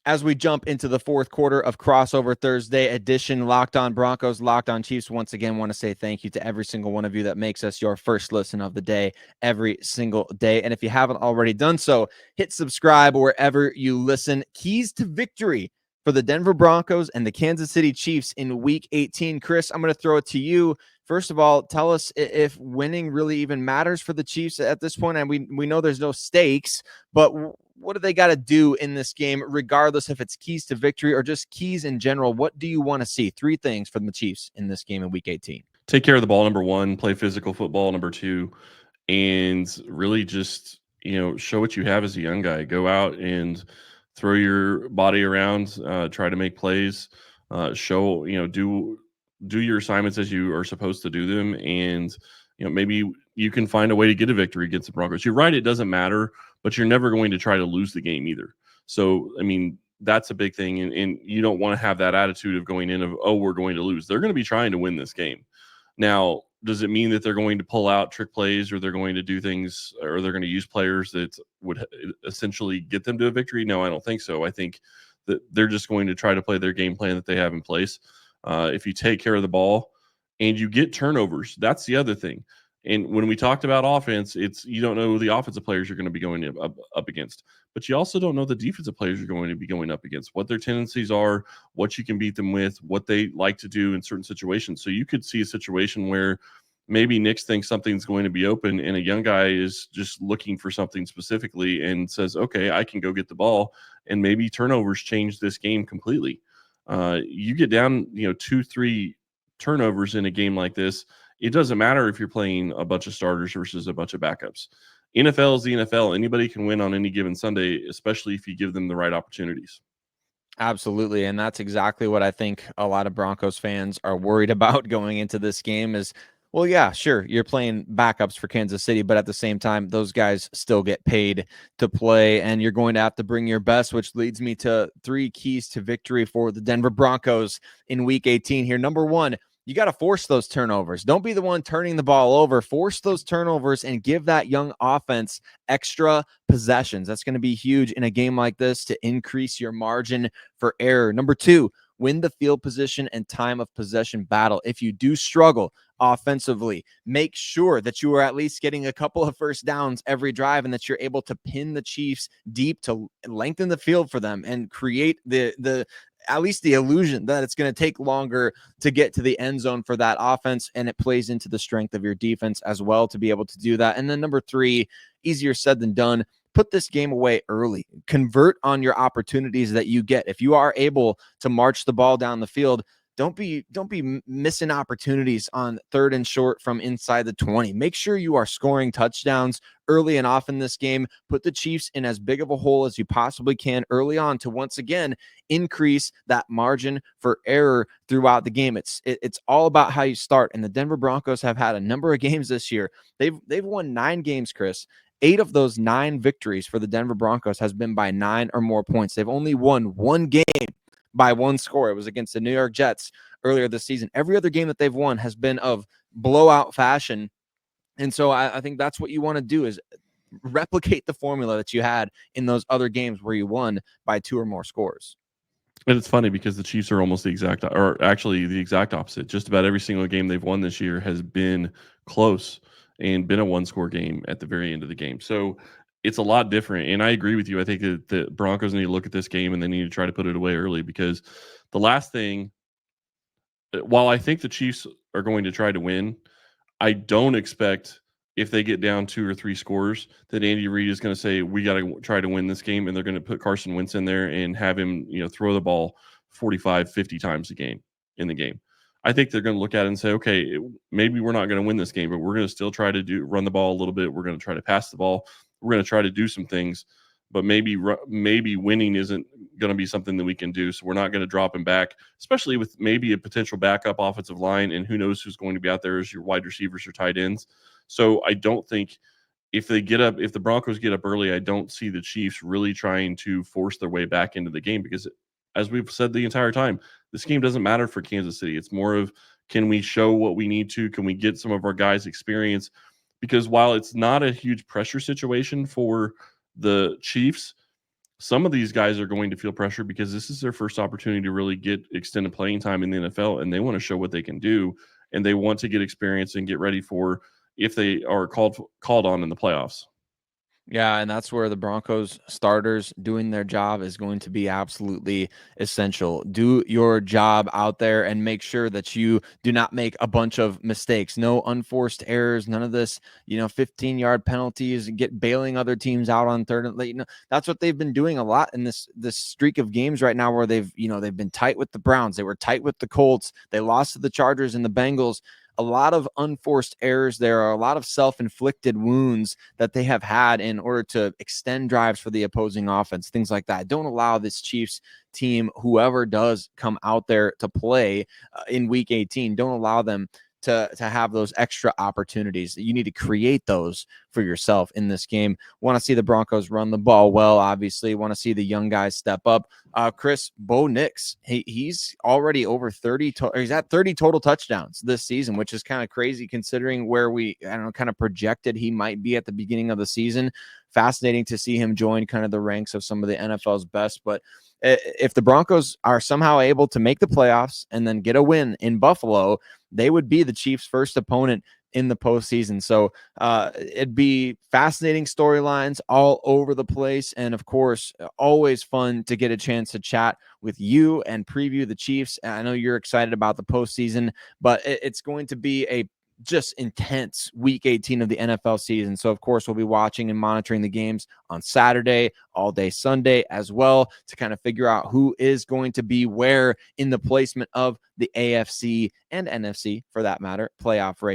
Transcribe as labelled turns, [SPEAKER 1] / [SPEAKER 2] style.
[SPEAKER 1] As we jump into the fourth quarter of Crossover Thursday edition, Locked On Broncos, Locked On Chiefs, once again, want to say thank you to every single one of you that makes us your first listen of the day every single day. And if you haven't already done so, hit subscribe wherever you listen. Keys to victory for the Denver Broncos and the Kansas City Chiefs in Week 18. Chris, I'm going to throw it to you. First of all, tell us if winning really even matters for the Chiefs at this point. And we know there's no stakes, but what do they got to do in this game, regardless if it's keys to victory or just keys in general? What do you want to see? 3 things from the Chiefs in this game in Week 18.
[SPEAKER 2] Take care of the ball, number 1, play physical football, number 2, and really just, show what you have as a young guy. Go out and throw your body around, try to make plays, show, do your assignments as you are supposed to do them. And, maybe you can find a way to get a victory against the Broncos. You're right, it doesn't matter, but you're never going to try to lose the game either. So, that's a big thing. And you don't want to have that attitude of going in of, oh, we're going to lose. They're going to be trying to win this game. Now, does it mean that they're going to pull out trick plays, or they're going to do things, or they're going to use players that would essentially get them to a victory? No, I don't think so. I think that they're just going to try to play their game plan that they have in place. If you take care of the ball and you get turnovers, that's the other thing. And when we talked about offense, it's you don't know who the offensive players you're going to be going up against, but you also don't know the defensive players you're going to be going up against, what their tendencies are, what you can beat them with, what they like to do in certain situations. So you could see a situation where maybe Nick thinks something's going to be open and a young guy is just looking for something specifically and says, okay, I can go get the ball. And maybe turnovers change this game completely. You get down, 2-3 turnovers in a game like this. It doesn't matter if you're playing a bunch of starters versus a bunch of backups. NFL is the NFL. Anybody can win on any given Sunday, especially if you give them the right opportunities.
[SPEAKER 1] Absolutely. And that's exactly what I think a lot of Broncos fans are worried about going into this game is, well, yeah, sure, you're playing backups for Kansas City, but at the same time, those guys still get paid to play, and you're going to have to bring your best, which leads me to 3 keys to victory for the Denver Broncos in Week 18 here. Number 1, you got to force those turnovers. Don't be the one turning the ball over. Force those turnovers and give that young offense extra possessions. That's going to be huge in a game like this to increase your margin for error. Number 2, win the field position and time of possession battle. If you do struggle offensively, make sure that you are at least getting a couple of first downs every drive and that you're able to pin the Chiefs deep to lengthen the field for them and create the at least the illusion that it's going to take longer to get to the end zone for that offense. And it plays into the strength of your defense as well to be able to do that. And then number 3, easier said than done. Put this game away early. Convert on your opportunities that you get. If you are able to march the ball down the field, don't be missing opportunities on 3rd and short from inside the 20. Make sure you are scoring touchdowns early and often this game. Put the Chiefs in as big of a hole as you possibly can early on to once again increase that margin for error throughout the game. It's all about how you start. And the Denver Broncos have had a number of games this year. They've won 9 games, Chris. 8 of those 9 victories for the Denver Broncos has been by 9 or more points. They've only won 1 game by 1 score. It was against the New York Jets earlier this season. Every other game that they've won has been of blowout fashion. And so I think that's what you want to do is replicate the formula that you had in those other games where you won by 2 or more scores.
[SPEAKER 2] And it's funny because the Chiefs are almost the exact opposite. Just about every single game they've won this year has been close and been a 1-score game at the very end of the game. So it's a lot different. And I agree with you. I think that the Broncos need to look at this game and they need to try to put it away early, because the last thing, while I think the Chiefs are going to try to win, I don't expect if they get down 2 or 3 scores that Andy Reid is going to say, we got to try to win this game. And they're going to put Carson Wentz in there and have him, throw the ball 45, 50 times in the game. I think they're going to look at it and say, okay, maybe we're not going to win this game, but we're going to still try to run the ball a little bit. We're going to try to pass the ball. We're going to try to do some things, but maybe winning isn't going to be something that we can do. So we're not going to drop him back, especially with maybe a potential backup offensive line, and who knows who's going to be out there as your wide receivers or tight ends. So I don't think if the Broncos get up early, I don't see the Chiefs really trying to force their way back into the game, because as we've said the entire time, this game doesn't matter for Kansas City. It's more of, can we show what we need to? Can we get some of our guys experience? Because while it's not a huge pressure situation for the Chiefs, some of these guys are going to feel pressure because this is their first opportunity to really get extended playing time in the NFL, and they want to show what they can do, and they want to get experience and get ready for if they are called on in the playoffs.
[SPEAKER 1] Yeah, and that's where the Broncos starters doing their job is going to be absolutely essential. Do your job out there and make sure that you do not make a bunch of mistakes. No unforced errors, none of this, 15-yard penalties, get bailing other teams out on third and late. That's what they've been doing a lot in this streak of games right now where they've been tight with the Browns. They were tight with the Colts. They lost to the Chargers and the Bengals. A lot of unforced errors. There are a lot of self-inflicted wounds that they have had in order to extend drives for the opposing offense, things like that. Don't allow this Chiefs team, whoever does come out there to play in week 18, don't allow them to have those extra opportunities. You need to create those for yourself in this game. Want to see the Broncos run the ball well, obviously. Want to see the young guys step up. Chris, Bo Nix, he's already over 30. He's at 30 total touchdowns this season, which is kind of crazy considering where kind of projected he might be at the beginning of the season. Fascinating to see him join kind of the ranks of some of the NFL's best. But if the Broncos are somehow able to make the playoffs and then get a win in Buffalo, they would be the Chiefs' first opponent in the postseason. So it'd be fascinating storylines all over the place. And of course, always fun to get a chance to chat with you and preview the Chiefs. I know you're excited about the postseason, but it's going to be a just intense week 18 of the NFL season. So of course we'll be watching and monitoring the games on Saturday, all day Sunday as well, to kind of figure out who is going to be where in the placement of the AFC and NFC, for that matter, playoff race.